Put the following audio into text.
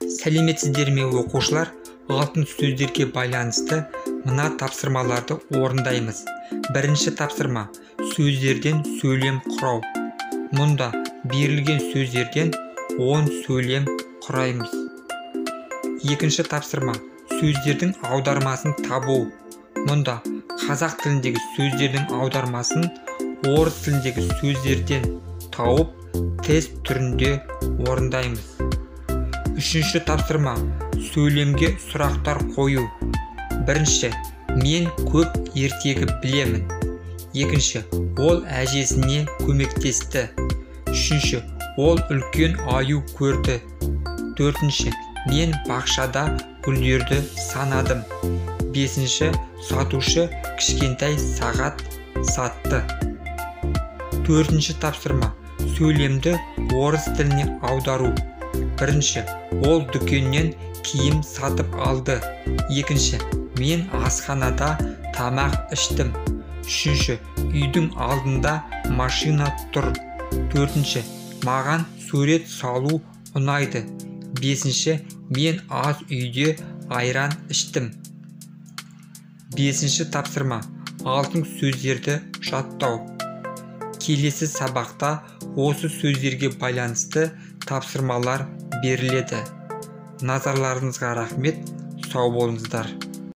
Сәлеметсіздер ме оқушылар? Алтын сөздерге байланысты мына тапсырмаларды орындаймыз. Бірінші тапсырма – сөздерден сөйлем құрау. Мұнда берілген сөздерден 10 сөйлем құраймыз. Екінші тапсырма – сөздердің аудармасын табу. Мұнда қазақ тіліндегі сөздердің аудармасын орыс тіліндегі сөздерден тауып, тест түрінде орындаймыз. Үшінші тапсырма – сөйлемге сұрақтар қою. Бірінші, мен көп ертегі білемін. Екінші, ол әжесіне көмектесті. Үшінші, ол үлкен аю көрді. Төртінші, мен бақшада гүлдерді санадым. Бесінші, сатушы кішкентай сағат сатты. Төртінші тапсырма – сөйлемді орыс тіліне аудару. Бірінші, ол дүкеннен киім сатып алды. Екінші, мен асханада тамақ іштім. Үшінші, үйдің алдында машина тұр. Төртінші, маған сурет салу ұнайды. Бесінші, мен аз үйде айран іштім. Бесінші тапсырма – алтын сөздерді жаттау. Келесі сабақта осы сөздерге байланысты тапсырмалар беріледі. Назарларыңызға рахмет, сау болыңыздар.